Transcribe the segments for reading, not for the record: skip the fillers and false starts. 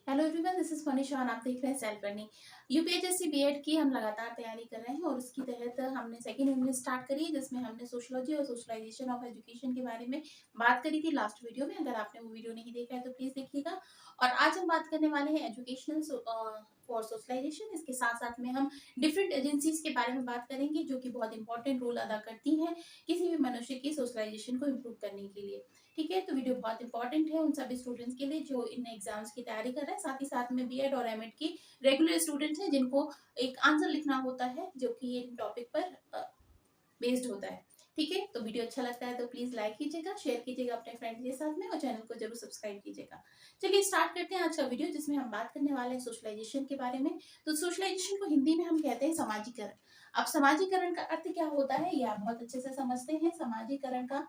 Hello everyone, this is Manisha और आप देख रहे हैं सेल्फ लर्निंग। यूपीएचएससी बीएड की हम लगातार तैयारी कर रहे हैं और उसकी तहत हमने सेकेंड यूनिट स्टार्ट करी है, जिसमें हमने सोशलॉजी और सोशलाइजेशन ऑफ एजुकेशन के बारे में बात करी थी लास्ट वीडियो में। अगर आपने वो वीडियो नहीं देखा है तो प्लीज देखिएगा। और आज हम बात करने वाले हैं एजुकेशनल फॉर सोशलाइजेशन। इसके साथ साथ में हम डिफरेंट एजेंसीज के बारे में बात करेंगे जो कि बहुत इंपॉर्टेंट रोल अदा करती हैं किसी भी मनुष्य की सोशलाइजेशन को इम्प्रूव करने के लिए। ठीक है, तो वीडियो बहुत इंपॉर्टेंट है उन सभी स्टूडेंट्स के लिए जो इन एग्जाम्स की तैयारी कर रहे हैं, साथ ही साथ में बीएड और एमएड की रेगुलर स्टूडेंट्स हैं जिनको एक आंसर लिखना होता है जो कि ये टॉपिक पर बेस्ड होता है। ठीक है, तो वीडियो अच्छा लगता है तो प्लीज लाइक कीजिएगा, शेयर कीजिएगा अपने फ्रेंड्स के साथ में और चैनल को जरूर सब्सक्राइब कीजिएगा। चलिए स्टार्ट करते हैं आज का वीडियो, जिसमें हम बात करने वाले हैं सोशलाइजेशन के बारे में। तो सोशलाइजेशन को हिंदी में हम कहते हैं समाजीकरण। अब समाजीकरण का अर्थ क्या होता है ये आप बहुत अच्छे से समझते हैं। समाजीकरण का,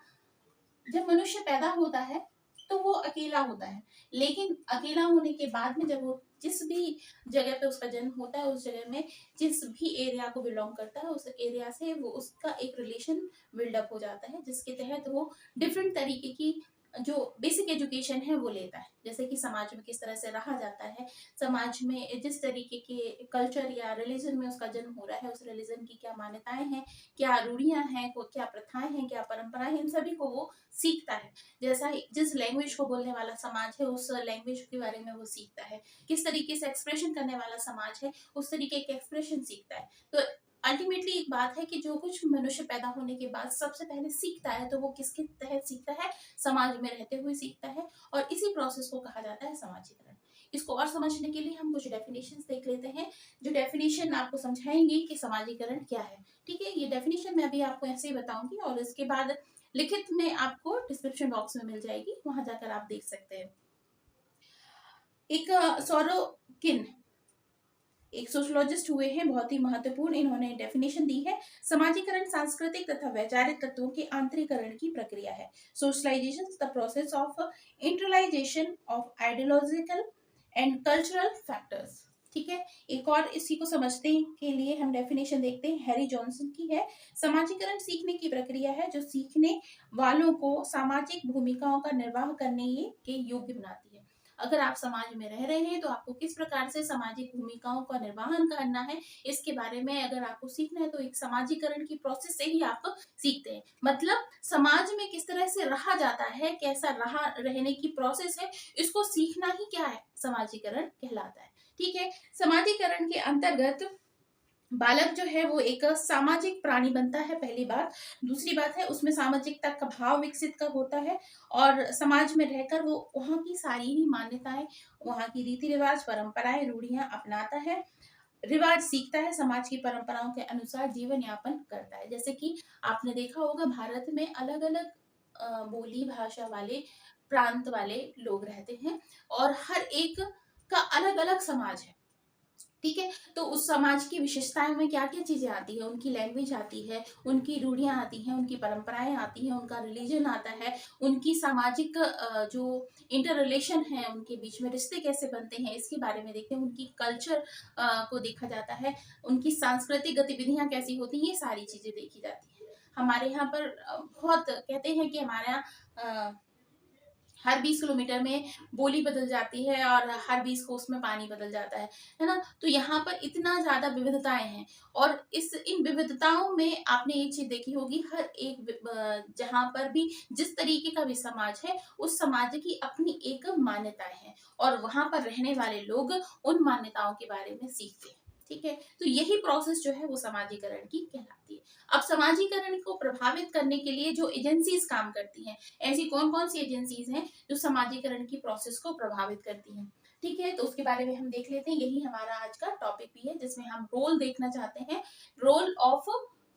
जब मनुष्य पैदा होता है तो वो अकेला होता है, लेकिन अकेला होने के बाद में जब वो जिस भी जगह पे उसका जन्म होता है उस जगह में जिस भी एरिया को बिलोंग करता है उस एरिया से वो उसका एक रिलेशन बिल्डअप हो जाता है, जिसके तहत वो डिफरेंट तरीके की जो बेसिक एजुकेशन है वो लेता है। जैसे कि समाज में किस तरह से रहा जाता है, समाज में जिस तरीके के कल्चर या रिलीजन में उसका जन्म हो रहा है उस रिलीजन की क्या मान्यताएं हैं, क्या रूढ़ियां हैं, क्या प्रथाएं हैं, क्या परंपराएं हैं, इन सभी को वो सीखता है। जैसा जिस लैंग्वेज को बोलने वाला समाज है उस लैंग्वेज के बारे में वो सीखता है। किस तरीके से एक्सप्रेशन करने वाला समाज है उस तरीके के एक्सप्रेशन सीखता है। तो अल्टीमेटली एक बात है कि जो कुछ मनुष्य पैदा होने के बाद सबसे पहले सीखता है तो वो किसके तहत सीखता है, समाज में रहते हुए सीखता है। और इसी प्रोसेस को कहा जाता है समाजीकरण। इसको और समझने के लिए हम कुछ डेफिनेशंस देख लेते हैं जो डेफिनेशन आपको समझाएंगे कि समाजीकरण क्या है। ठीक है, ये डेफिनेशन मैं अभी आपको ऐसे ही बताऊंगी और इसके बाद लिखित में आपको डिस्क्रिप्शन बॉक्स में मिल जाएगी, वहां जाकर आप देख सकते हैं। एक सोरोकिन एक सोशोलॉजिस्ट हुए हैं, बहुत ही महत्वपूर्ण, इन्होंने डेफिनेशन दी है। समाजीकरण सांस्कृतिक तथा वैचारिक तत्वों के आंतरिकरण की प्रक्रिया है। Socialisation the process of internalisation of ideological and cultural factors. ठीक है, एक और इसी को समझने के लिए हम डेफिनेशन देखते हैं, हैरी जॉनसन की है। समाजीकरण सीखने की प्रक्रिया है जो सीखने वालों को सामाजिक भूमिकाओं का निर्वाह करने के योग्य बनाती है। अगर आप समाज में रह रहे हैं तो आपको किस प्रकार से सामाजिक भूमिकाओं का निर्वहन करना है इसके बारे में अगर आपको सीखना है तो एक समाजीकरण की प्रोसेस से ही आप सीखते हैं। मतलब समाज में किस तरह से रहा जाता है, कैसा रहा रहने की प्रोसेस है, इसको सीखना ही क्या है, समाजीकरण कहलाता है। ठीक है, समाजीकरण के अंतर्गत बालक जो है वो एक सामाजिक प्राणी बनता है, पहली बात। दूसरी बात है उसमें सामाजिकता का भाव विकसित कब होता है और समाज में रहकर वो वहाँ की सारी ही मान्यताएं, वहाँ की रीति रिवाज, परंपराएं, रूढ़ियां अपनाता है, रिवाज सीखता है, समाज की परंपराओं के अनुसार जीवन यापन करता है। जैसे कि आपने देखा होगा भारत में अलग अलग बोली भाषा वाले प्रांत वाले लोग रहते हैं और हर एक का अलग अलग समाज है। ठीक है, तो उस समाज की विशेषताएं में क्या क्या चीजें आती है, उनकी लैंग्वेज आती है, उनकी रूढ़ियां आती हैं, उनकी परंपराएं आती हैं, उनका रिलीजन आता है, उनकी सामाजिक जो इंटर रिलेशन है उनके बीच में रिश्ते कैसे बनते हैं इसके बारे में देखते हैं, उनकी कल्चर को देखा जाता है, उनकी सांस्कृतिक गतिविधियां कैसी होती हैं, ये सारी चीजें देखी जाती है। हमारे यहाँ पर बहुत कहते हैं कि हमारे यहाँ हर 20 किलोमीटर में बोली बदल जाती है और हर 20 कोस में पानी बदल जाता है ना। तो यहाँ पर इतना ज्यादा विविधताएं हैं और इस इन विविधताओं में आपने एक चीज देखी होगी, हर एक जहाँ पर भी जिस तरीके का भी समाज है उस समाज की अपनी एक मान्यताएं हैं और वहां पर रहने वाले लोग उन मान्यताओं के बारे में सीखते हैं। ठीक है, तो यही प्रोसेस जो है वो समाजीकरण की कहलाती है। अब समाजीकरण को प्रभावित करने के लिए जो एजेंसीज काम करती हैं, ऐसी कौन कौन सी एजेंसीज हैं जो समाजीकरण की प्रोसेस को प्रभावित करती हैं। ठीक है, तो उसके बारे में हम देख लेते हैं, यही हमारा आज का टॉपिक भी है जिसमें हम रोल देखना चाहते हैं। Role of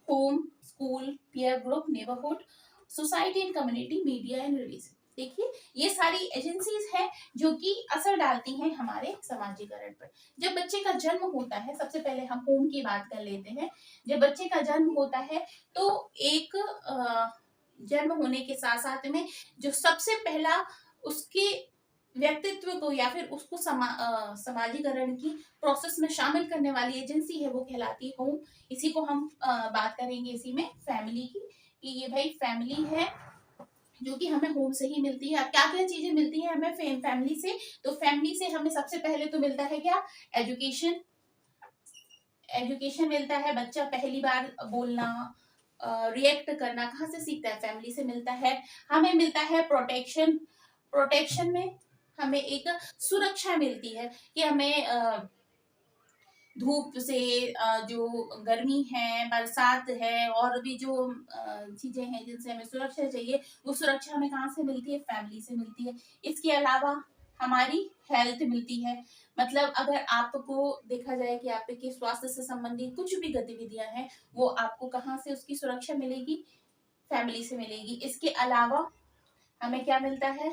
home, school, peer group, neighbourhood, society and community, media and religion. देखिए, ये सारी एजेंसीज हैं जो कि असर डालती हैं हमारे समाजीकरण पर। जब बच्चे का जन्म होता है, सबसे पहले हम होम की बात कर लेते हैं। जब बच्चे का जन्म होता है तो एक जन्म होने के साथ साथ में जो सबसे पहला उसके व्यक्तित्व को या फिर उसको समाजीकरण की प्रोसेस में शामिल करने वाली एजेंसी है वो कहलाती है होम। इसी को हम बात करेंगे इसी में फैमिली की, कि ये भाई फैमिली है, जो कि हमें होम से ही मिलती है। अब क्या-क्या चीज़ें मिलती हैं हमें फैमिली से, तो फैमिली से हमें सबसे पहले तो मिलता है क्या? एजुकेशन। एजुकेशन मिलता है, बच्चा पहली बार बोलना, रिएक्ट करना कहाँ से सीखता है? फैमिली से मिलता है। हमें मिलता है प्रोटेक्शन। प्रोटेक्शन में हमें एक सुरक्षा मिलती है कि हमें धूप से, जो गर्मी है, बरसात है और भी जो चीजें हैं जिनसे हमें सुरक्षा चाहिए, वो सुरक्षा हमें कहाँ से मिलती है? फैमिली से मिलती है। इसके अलावा हमारी हेल्थ मिलती है। मतलब अगर आपको देखा जाए कि आपके स्वास्थ्य से संबंधित कुछ भी गतिविधियां हैं, वो आपको कहाँ से उसकी सुरक्षा मिलेगी? फैमिली से मिलेगी। इसके अलावा हमें क्या मिलता है?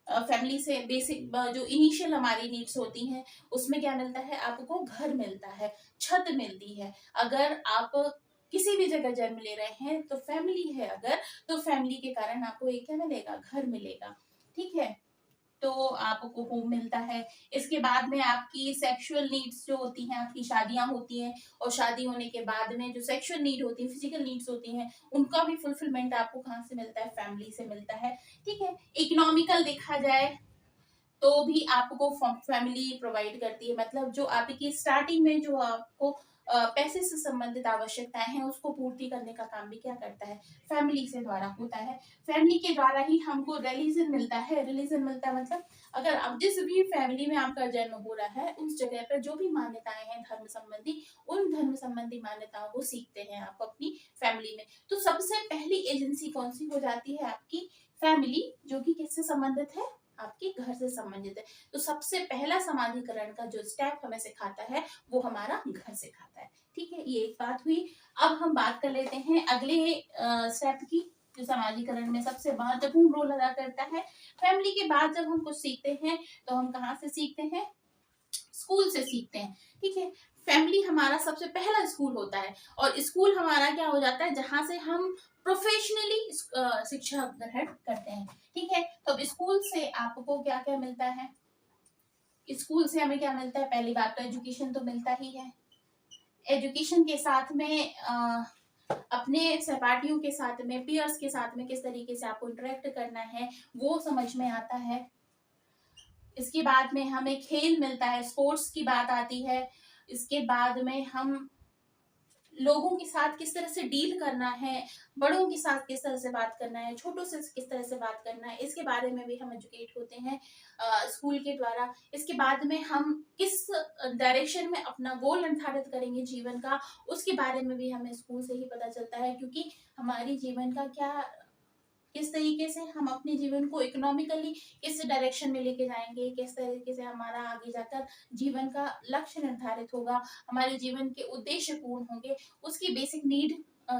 फैमिली से बेसिक जो इनिशियल हमारी नीड्स होती हैं, उसमें क्या मिलता है? आपको घर मिलता है, छत मिलती है। अगर आप किसी भी जगह जन्म ले रहे हैं तो फैमिली है अगर, तो फैमिली के कारण आपको एक क्या मिलेगा? घर मिलेगा। ठीक है? तो आपको होम मिलता है। इसके बाद में आपकी सेक्सुअल नीड्स जो होती हैं, आपकी शादियां होती हैं और शादी होने के बाद में जो सेक्सुअल नीड होती है, फिजिकल नीड्स होती हैं, उनका भी फुलफिलमेंट आपको कहाँ से मिलता है? फैमिली से मिलता है। ठीक है? इकोनॉमिकल देखा जाए तो भी आपको फैमिली प्रोवाइड करती है। मतलब जो आपकी स्टार्टिंग में जो आपको पैसे से संबंधित आवश्यकताएं हैं, उसको पूर्ति करने का काम भी क्या करता है? फैमिली से द्वारा होता है। फैमिली के द्वारा ही हमको रिलीजन मिलता है। रिलीजन मिलता है मतलब अगर आप जिस भी फैमिली में आपका जन्म हो रहा है, उस जगह पर जो भी मान्यताएं हैं धर्म संबंधी, उन धर्म संबंधी मान्यताओं को सीखते हैं आप अपनी फैमिली में। तो सबसे पहली एजेंसी कौन सी हो जाती है? आपकी फैमिली, जो कि किससे संबंधित है? आपके घर से संबंधित है। तो सबसे पहला समाजीकरण का जो स्टेप हमें सिखाता है, वो हमारा घर सिखाता है। ठीक है? ये एक बात हुई। अब हम बात कर लेते हैं अगले स्टेप की, जो समाजीकरण में सबसे महत्वपूर्ण रोल अदा करता है। फैमिली के बाद जब हम कुछ सीखते हैं, तो हम कहाँ से सीखते हैं? स्कूल से सीखते हैं। ठीक है? फैमिली हमारा सबसे पहला स्कूल होता है और स्कूल हमारा क्या हो जाता है? जहाँ से हम प्रोफेशनली शिक्षा ग्रहण करते हैं। ठीक है? तो अब स्कूल से आपको क्या-क्या मिलता है? स्कूल से हमें क्या मिलता है? पहली बात तो एजुकेशन तो मिलता ही है। एजुकेशन के साथ में अपने सहपाठियों के साथ में, पीयर्स के साथ में किस तरीके से आपको इंटरेक्ट करना है, वो समझ में आता है। इसके बाद में हमें खेल मिलता है, स्पोर्ट्स की बात आती है। इसके बाद में हम लोगों के साथ किस तरह से डील करना है, बड़ों के साथ किस तरह से बात करना है, छोटों से किस तरह से बात करना है, इसके बारे में भी हम एजुकेट होते हैं स्कूल के द्वारा। इसके बाद में हम किस डायरेक्शन में अपना गोल निर्धारित करेंगे जीवन का, उसके बारे में भी हमें स्कूल से ही पता चलता है। क्योंकि हमारी जीवन का क्या, किस तरीके से हम अपने जीवन को इकोनॉमिकली किस डायरेक्शन में लेके जाएंगे, किस तरीके से हमारा आगे जाकर जीवन का लक्ष्य निर्धारित होगा, हमारे जीवन के उद्देश्य पूर्ण होंगे, उसकी बेसिक नीड,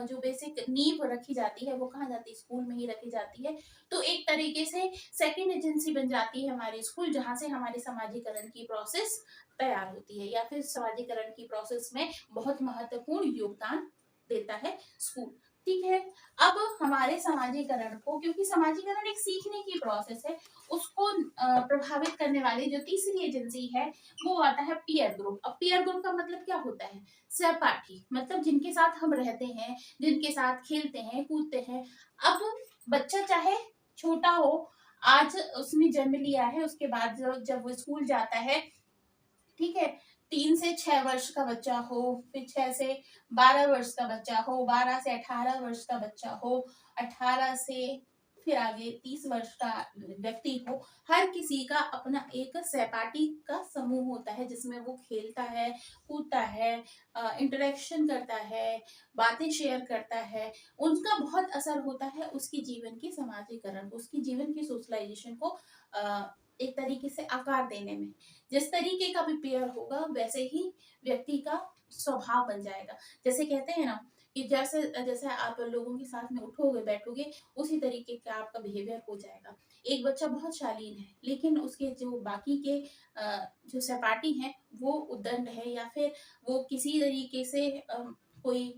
जो बेसिक नींव रखी जाती है, वो कहाँ जाती है? स्कूल में ही रखी जाती है। तो एक तरीके से सेकेंड एजेंसी बन जाती है हमारी स्कूल, जहाँ से हमारे समाजीकरण की प्रोसेस तैयार होती है, या फिर समाजीकरण की प्रोसेस में बहुत महत्वपूर्ण योगदान देता है स्कूल। ठीक है? अब हमारे समाजीकरण को, क्योंकि समाजीकरण एक सीखने की प्रोसेस है, उसको प्रभावित करने वाली जो तीसरी एजेंसी है, वो आता है पीयर ग्रुप। अब पीयर ग्रुप का मतलब क्या होता है? सहपाठी, मतलब जिनके साथ हम रहते हैं, जिनके साथ खेलते हैं, कूदते हैं। अब बच्चा चाहे छोटा हो, आज उसने जन्म लिया है, उसके बाद जब वो स्कूल जाता है, ठीक है, 3 से 6 वर्ष का बच्चा हो, फिर 6 से 12 वर्ष का बच्चा हो, 12 से 18 वर्ष का बच्चा हो, 18 से फिर आगे 30 वर्ष का व्यक्ति हो, हर किसी का अपना एक सहपाठी का समूह होता है, जिसमें वो खेलता है, कूदता है, इंटरेक्शन करता है, बातें शेयर करता है। उनका बहुत असर होता है उसकी जीवन की समाजीकरण, उसकी जीवन की सोशलाइजेशन को एक तरीके से आकार देने में। जिस तरीके का भी पेयर होगा, वैसे ही व्यक्ति का स्वभाव बन जाएगा। जैसे कहते हैं ना कि जैसे जैसे आप लोगों के साथ में उठोगे बैठोगे, उसी तरीके का आपका बिहेवियर हो जाएगा। एक बच्चा बहुत शालीन है, लेकिन उसके जो बाकी के जो सहपाठी हैं, वो उद्दंड है, या फिर वो किसी तरीके से कोई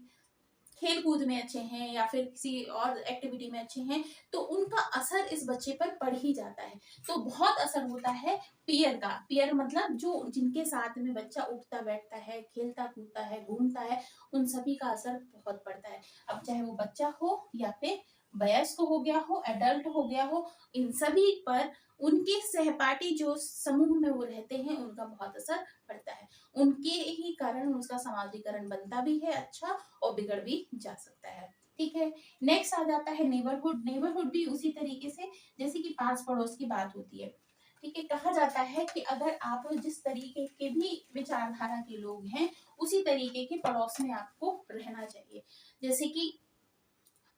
खेल कूद में अच्छे हैं या फिर किसी और एक्टिविटी में अच्छे हैं, तो उनका असर इस बच्चे पर पड़ ही जाता है। तो बहुत असर होता है पीयर का। पीयर मतलब जो जिनके साथ में बच्चा उठता बैठता है, खेलता कूदता है, घूमता है, उन सभी का असर बहुत पड़ता है। अब चाहे वो बच्चा हो या फिर वयस्क हो गया हो, एडल्ट हो गया हो, इन सभी पर उनके सहपाठी जो समूह में वो रहते हैं उनका बहुत असर पड़ता है। उनके ही कारण उसका समाजीकरण बनता भी है अच्छा, और बिगड़ भी जा सकता है। ठीक है। नेक्स्ट आ जाता है नेबरहुड। नेबरहुड भी उसी तरीके से जैसे कि पास पड़ोस की बात होती है। ठीक है, कहा जाता है कि अगर आप जिस तरीके के भी विचारधारा के लोग हैं उसी तरीके के पड़ोस में आपको रहना चाहिए। जैसे कि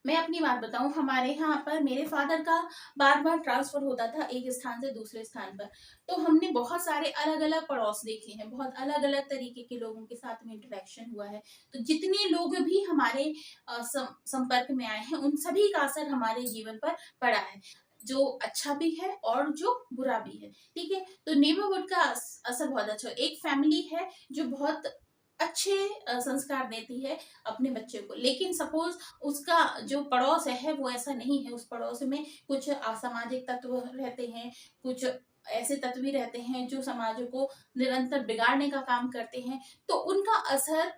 मैं अपनी बात बताऊं, हमारे यहाँ पर मेरे फादर का बार बार ट्रांसफर होता था एक स्थान से दूसरे स्थान पर। तो हमने बहुत सारे अलग अलग पड़ोस देखे हैं, बहुत अलग अलग तरीके के लोगों के साथ में इंटरेक्शन हुआ है। तो जितने लोग भी हमारे संपर्क में आए हैं उन सभी का असर हमारे जीवन पर पड़ा है, जो अच्छा भी है और जो बुरा भी है। ठीक है, तो नेबरहुड का असर बहुत अच्छा है। एक फैमिली है जो बहुत अच्छे संस्कार देती है अपने बच्चे को, लेकिन सपोज उसका जो पड़ोस है वो ऐसा नहीं है, उस पड़ोस में कुछ असामाजिक तत्व रहते हैं, कुछ ऐसे तत्व भी रहते हैं जो समाज को निरंतर बिगाड़ने का काम करते हैं, तो उनका असर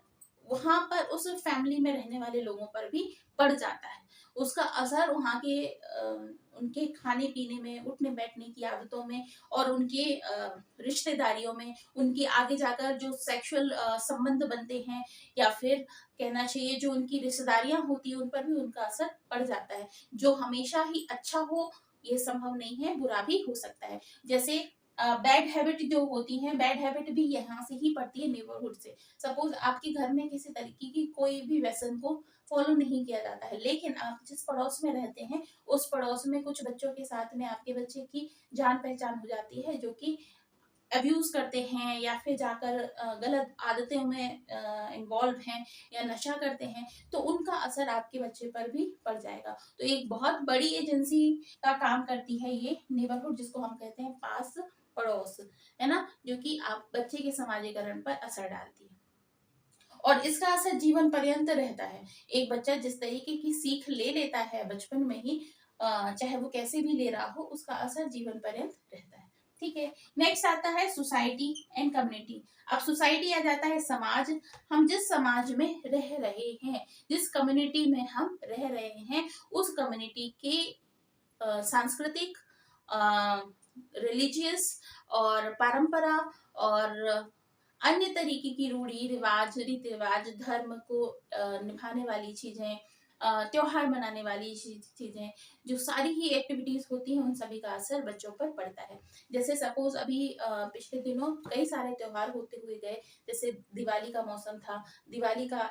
वहां पर उस फैमिली में रहने वाले लोगों पर भी पड़ जाता है। उसका असर वहां के उनके खाने पीने में, उठने बैठने की आदतों में, और उनके रिश्तेदारियों में, उनके आगे जाकर जो सेक्सुअल संबंध बनते हैं, या फिर कहना चाहिए जो उनकी रिश्तेदारियां होती है उन पर भी उनका असर पड़ जाता है। जो हमेशा ही अच्छा हो ये संभव नहीं है, बुरा भी हो सकता है। जैसे बैड हैबिट जो होती हैं, बैड हैबिट भी यहाँ से ही पड़ती है, नेबरहुड से। सपोज आपके घर में किसी तरीके की कोई भी व्यसन को फॉलो नहीं किया जाता है, लेकिन आप जिस पड़ोस में रहते हैं उस पड़ोस में कुछ बच्चों के साथ में आपके बच्चे की जान पहचान हो जाती है जो कि अब्यूज करते हैं या फिर जाकर गलत आदतों में इन्वॉल्व हैं या नशा करते हैं, तो उनका असर आपके बच्चे पर भी पड़ जाएगा। तो एक बहुत बड़ी एजेंसी का काम करती है ये नेबरहुड, जिसको हम कहते हैं पास पड़ोस, है ना, जो कि आप बच्चे के समाजीकरण पर असर डालती है और इसका असर जीवन पर्यंत रहता है। एक बच्चा जिस तरीके की सीख ले लेता है बचपन में ही, चाहे वो कैसे भी ले रहा हो, उसका असर जीवन पर्यंत रहता है। ठीक है। नेक्स्ट आता है सोसाइटी एंड कम्युनिटी। अब सोसाइटी आ जाता है समाज। हम जिस समाज में रह रहे हैं, जिस कम्युनिटी में हम रह रहे हैं, उस कम्युनिटी के सांस्कृतिक, रिलीजियस और परंपरा और अन्य तरीके की रूढ़ी रिवाज, रीति रिवाज, धर्म को निभाने वाली चीजें, त्योहार मनाने वाली चीजें, जो सारी ही एक्टिविटीज होती हैं उन सभी का असर बच्चों पर पड़ता है। जैसे सपोज अभी पिछले दिनों कई सारे त्योहार होते हुए गए। जैसे दिवाली का मौसम था, दिवाली का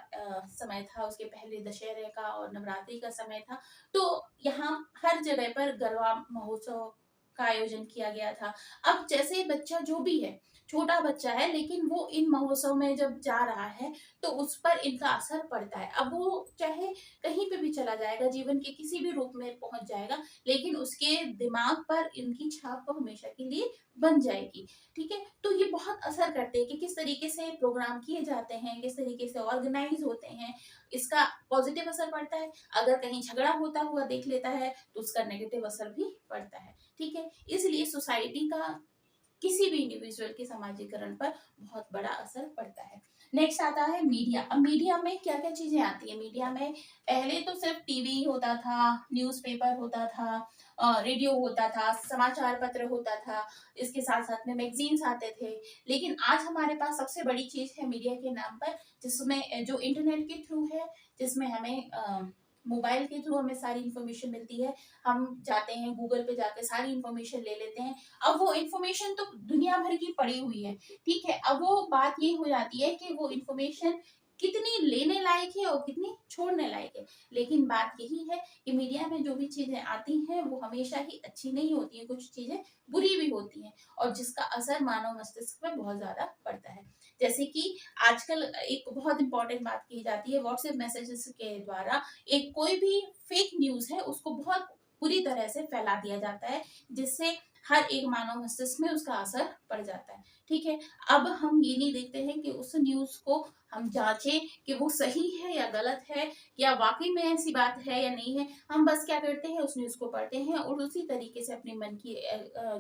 समय था, उसके पहले दशहरे का और नवरात्रि का समय था। तो यहाँ हर जगह पर गरबा महोत्सव का आयोजन किया गया था। अब जैसे बच्चा जो भी है, छोटा बच्चा है, लेकिन वो इन महोत्सव में जब जा रहा है तो उस पर इनका असर पड़ता है। अब वो चाहे कहीं पे भी चला जाएगा, जीवन के किसी भी रूप में पहुंच जाएगा, लेकिन उसके दिमाग पर इनकी छाप तो हमेशा के लिए बन जाएगी। ठीक है, तो ये बहुत असर करते हैं कि किस तरीके से प्रोग्राम किए जाते हैं, किस तरीके से ऑर्गेनाइज होते हैं। इसका पॉजिटिव असर पड़ता है, अगर कहीं झगड़ा होता हुआ देख लेता है तो उसका नेगेटिव असर भी पड़ता है। ठीक है, इसलिए सोसाइटी का किसी भी इंडिविजुअल के समाजीकरण पर बहुत बड़ा असर पड़ता है। नेक्स्ट आता है मीडिया। अब मीडिया में क्या क्या चीजें आती है। मीडिया में पहले तो सिर्फ टीवी होता था, न्यूज़पेपर होता था, रेडियो होता था, समाचार पत्र होता था, इसके साथ साथ में मैगजीन्स आते थे। लेकिन आज हमारे पास सबसे बड़ी चीज है मीडिया के नाम पर, जिसमें जो इंटरनेट के थ्रू है, जिसमें हमें मोबाइल के थ्रू हमें सारी इंफॉर्मेशन मिलती है। हम जाते हैं गूगल पे जाके सारी इंफॉर्मेशन ले लेते हैं। अब वो इंफॉर्मेशन तो दुनिया भर की पड़ी हुई है। ठीक है, अब वो बात ये हो जाती है कि वो इंफॉर्मेशन कितनी लेने लायक है और कितनी छोड़ने लायक है। लेकिन बात यही है कि मीडिया में जो भी चीजें आती हैं वो हमेशा ही अच्छी नहीं होती है, कुछ चीजें बुरी भी होती हैं, और जिसका असर मानव मस्तिष्क में बहुत ज्यादा पड़ता है। जैसे कि आजकल एक बहुत इंपॉर्टेंट बात की जाती है, व्हाट्सएप मैसेजेस के द्वारा एक कोई भी फेक न्यूज है उसको बहुत पूरी तरह से फैला दिया जाता है, जिससे हर एक मानव मस्तिष्क में उसका असर पड़ जाता है। ठीक है, अब हम ये नहीं देखते हैं कि उस न्यूज को हम जांचें कि वो सही है या गलत है, या वाकई में ऐसी बात है या नहीं है। हम बस क्या करते हैं, उस न्यूज को पढ़ते हैं और उसी तरीके से अपने मन की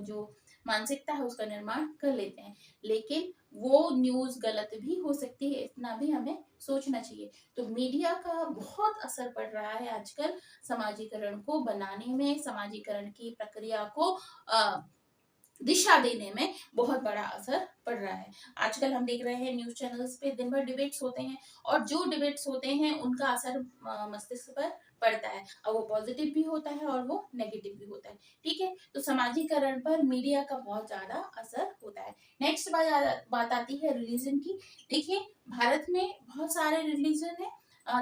जो मानसिकता है उसका निर्माण कर लेते हैं। लेकिन वो न्यूज़ गलत भी हो सकती है, इतना भी हमें सोचना चाहिए। तो मीडिया का बहुत असर पड़ रहा है आजकल समाजीकरण को बनाने में, समाजीकरण की प्रक्रिया को दिशा देने में बहुत बड़ा असर पड़ रहा है। आजकल हम देख रहे हैं न्यूज़ चैनल्स पे दिन भर डिबेट्स होते हैं, और जो डिबेट्स होते हैं उनका असर मस्तिष्क पर पड़ता है। अब वो पॉजिटिव भी होता है और वो नेगेटिव भी होता है। ठीक है? तो समाजीकरण पर मीडिया का बहुत ज़्यादा असर होता है। नेक्स्ट बात आती है रिलीजन की। देखिए, भारत में बहुत सारे रिलीजन हैं,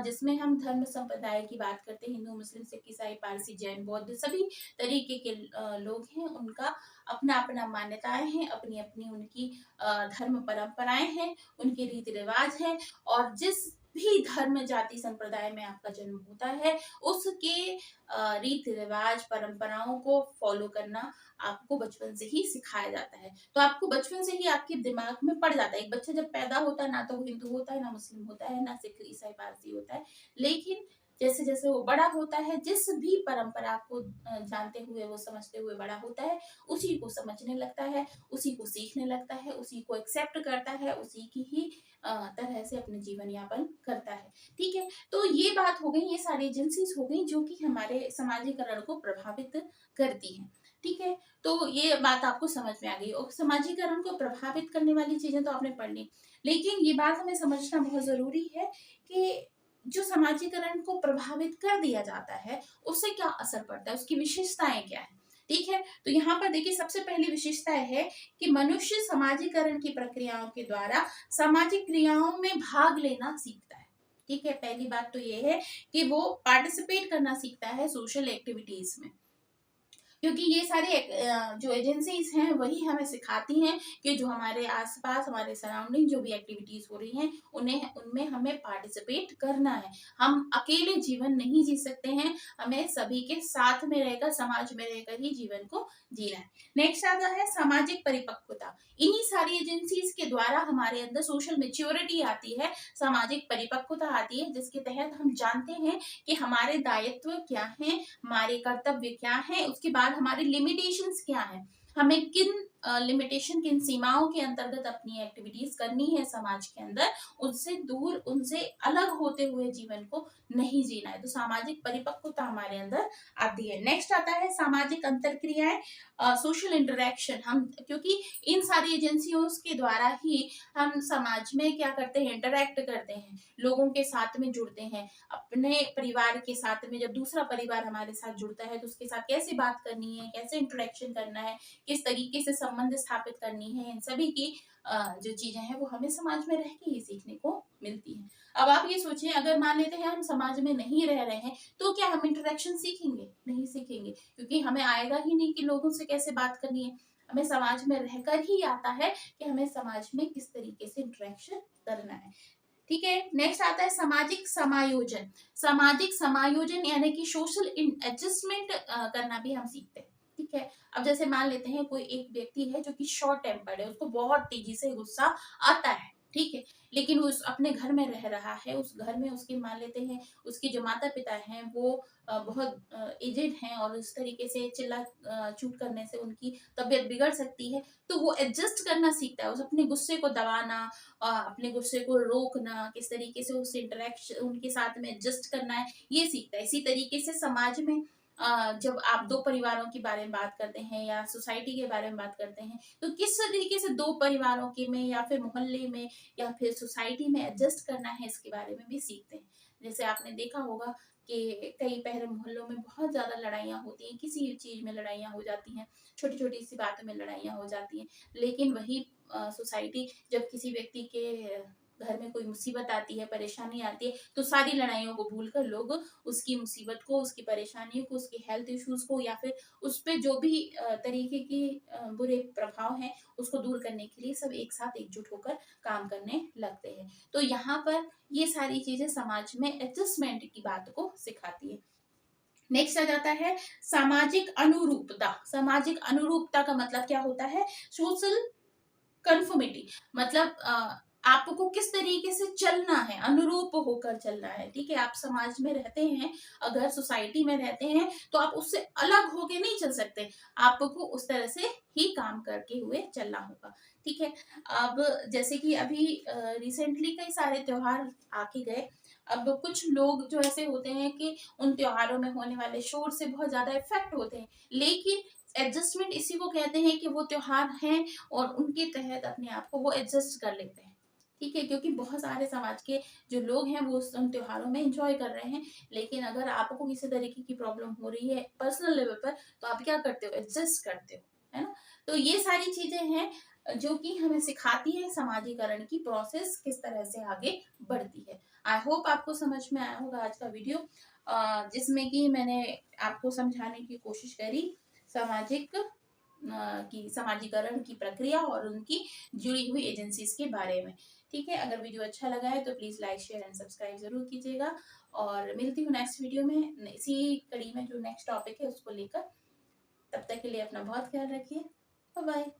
जिसमें हम धर्म संप्रदाय की बात करते हैं, हिंदू, मुस्लिम, सिख, ईसाई, पारसी, जैन, बौद्ध, सभी तरीके के लोग हैं। उनका अपना अपना मान्यताएं हैं, अपनी अपनी उनकी धर्म परंपराएं हैं, उनके रीति रिवाज हैं। और जिस भी धर्म जाति संप्रदाय में आपका जन्म होता है, उसके रीति रिवाज परंपराओं को फॉलो करना आपको बचपन से ही सिखाया जाता है। तो आपको बचपन से ही आपके दिमाग में पड़ जाता है। एक बच्चा जब पैदा होता है, ना तो वो हिंदू होता है, ना मुस्लिम होता है, ना सिख, ईसाई, पारसी होता है। लेकिन जैसे जैसे वो बड़ा होता है, जिस भी परंपरा को जानते हुए, वो समझते हुए बड़ा होता है, उसी को समझने लगता है, उसी को सीखने लगता है, उसी को एक्सेप्ट करता है, उसी की ही तरह से अपने जीवन यापन करता है। ठीक है? तो ये बात हो गई, ये सारी एजेंसीज हो गई जो कि हमारे समाजीकरण को प्रभावित करती हैं। ठीक है? तो ये बात आपको समझ में आ गई, और समाजीकरण को प्रभावित करने वाली चीजें तो आपने पढ़ ली। लेकिन ये बात हमें समझना बहुत जरूरी है कि जो समाजीकरण को प्रभावित कर दिया जाता है, उससे क्या असर पड़ता है, उसकी विशेषताएं क्या है। ठीक है? तो यहाँ पर देखिए, सबसे पहली विशेषता है कि मनुष्य समाजीकरण की प्रक्रियाओं के द्वारा सामाजिक क्रियाओं में भाग लेना सीखता है। ठीक है? पहली बात तो ये है कि वो पार्टिसिपेट करना सीखता है सोशल एक्टिविटीज में। क्योंकि ये सारे जो एजेंसीज हैं वही हमें सिखाती हैं कि जो हमारे आसपास, हमारे सराउंडिंग जो भी एक्टिविटीज हो रही हैं, उन्हें उनमें हमें पार्टिसिपेट करना है। हम अकेले जीवन नहीं जी सकते हैं, हमें सभी के साथ में रहकर, समाज में रहकर ही जीवन को जीना है। नेक्स्ट आता है सामाजिक परिपक्वता। इन्हीं सारी एजेंसीज के द्वारा हमारे अंदर सोशल मेच्योरिटी आती है, सामाजिक परिपक्वता आती है, जिसके तहत हम जानते हैं कि हमारे दायित्व क्या हैं, हमारे कर्तव्य क्या हैं, उसके बाद हमारे लिमिटेशंस क्या हैं, हमें किन लिमिटेशन, किन सीमाओं के अंतर्गत अपनी एक्टिविटीज करनी है समाज के अंदर, उनसे दूर, उनसे अलग होते हुए जीवन को नहीं जीना है। तो सामाजिक परिपक्वता हमारे अंदर आती है। नेक्स्ट आता है सामाजिक अंतरक्रियाएं, सोशल इंटरेक्शन। हम, क्योंकि इन सारी एजेंसियों के द्वारा ही हम समाज में क्या करते हैं, इंटरेक्ट करते हैं, लोगों के साथ में जुड़ते हैं। अपने परिवार के साथ में जब दूसरा परिवार हमारे साथ जुड़ता है, तो उसके साथ कैसे बात करनी है, कैसे इंटरेक्शन करना है, किस तरीके से संबंध स्थापित करनी है, इन सभी की जो चीजें हैं वो हमें समाज में रह के ही सीखने को मिलती हैं। अब आप ये सोचिए, अगर मान लेते हैं हम समाज में नहीं रह रहे हैं, तो क्या हम इंटरेक्शन सीखेंगे? नहीं सीखेंगे, क्योंकि हमें आएगा ही नहीं कि लोगों से कैसे बात करनी है। हमें समाज में रहकर ही आता है कि हमें समाज में किस तरीके से इंटरेक्शन करना है। ठीक है? नेक्स्ट आता है सामाजिक समायोजन। सामाजिक समायोजन यानी कि सोशल एडजस्टमेंट करना भी हम सीखते हैं। ठीक है? अब जैसे मान लेते हैं कोई एक व्यक्ति है जो कि शॉर्ट टेम्पर्ड है, उसको बहुत तेजी से गुस्सा आता है। ठीक है? लेकिन वो अपने घर में रह रहा है, उस घर में उसके, मान लेते हैं उसके जो माता पिता हैं वो बहुत एजेड हैं, और उस तरीके से चिल्ला चूट करने से उनकी तबीयत बिगड़ सकती है। तो वो एडजस्ट करना सीखता है, उस अपने गुस्से को दबाना, अपने गुस्से को रोकना, किस तरीके से उस इंटरेक्शन, उनके साथ में एडजस्ट करना है, ये सीखता है। इसी तरीके से समाज में जब आप दो परिवारों के बारे में बात करते हैं या सोसाइटी के बारे में बात करते हैं, तो किस तरीके से दो परिवारों के में, या फिर मोहल्ले में, या फिर सोसाइटी में एडजस्ट करना है, इसके बारे में भी सीखते हैं। जैसे आपने देखा होगा कि कई पहले मोहल्लों में बहुत ज्यादा लड़ाइयाँ होती हैं, किसी चीज में लड़ाइयाँ हो जाती हैं, छोटी छोटी सी बातों में लड़ाइयाँ हो जाती हैं। लेकिन वही सोसाइटी, जब किसी व्यक्ति के घर में कोई मुसीबत आती है, परेशानी आती है, तो सारी लड़ाइयों को भूलकर लोग उसकी मुसीबत को, उसकी परेशानियों को, उसकी हेल्थ इश्यूज को, या फिर उस पे जो भी तरीके की बुरे प्रभाव हैं, उसको दूर करने के लिए सब एक साथ एकजुट होकर काम करने लगते हैं। तो यहाँ पर ये सारी चीजें समाज में एडजस्टमेंट की बात को सिखाती है। नेक्स्ट आ जाता है सामाजिक अनुरूपता। सामाजिक अनुरूपता का मतलब क्या होता है? Social conformity. मतलब आपको किस तरीके से चलना है, अनुरूप होकर चलना है। ठीक है, आप समाज में रहते हैं, अगर सोसाइटी में रहते हैं तो आप उससे अलग होके नहीं चल सकते, आपको उस तरह से ही काम करके हुए चलना होगा। ठीक है, अब जैसे कि अभी रिसेंटली कई सारे त्योहार आके गए। अब कुछ लोग जो ऐसे होते हैं कि उन त्योहारों में होने वाले शोर से बहुत ज्यादा इफेक्ट होते हैं, लेकिन एडजस्टमेंट इसी को कहते हैं कि वो त्योहार हैं और उनके तहत अपने आप को वो एडजस्ट कर लेते हैं। ठीक है, क्योंकि बहुत सारे समाज के जो लोग हैं वो उन त्योहारों में एंजॉय कर रहे हैं, लेकिन अगर आपको किसी तरीके की प्रॉब्लम हो रही है पर्सनल लेवल पर, तो आप क्या करते हो, एडजस्ट करते हो, है ना। तो ये सारी चीजें हैं जो कि हमें सिखाती है समाजीकरण की प्रोसेस किस तरह से आगे बढ़ती है। आई होप आपको समझ में आया होगा आज का वीडियो, जिसमें कि मैंने आपको समझाने की कोशिश करी सामाजिक की समाजीकरण की प्रक्रिया और उनकी जुड़ी हुई एजेंसीज के बारे में। ठीक है, अगर वीडियो अच्छा लगा है तो please like share and subscribe जरूर कीजिएगा, और मिलती हूँ नेक्स्ट वीडियो में इसी कड़ी में जो नेक्स्ट टॉपिक है उसको लेकर। तब तक के लिए अपना बहुत ख्याल रखिए। Bye bye.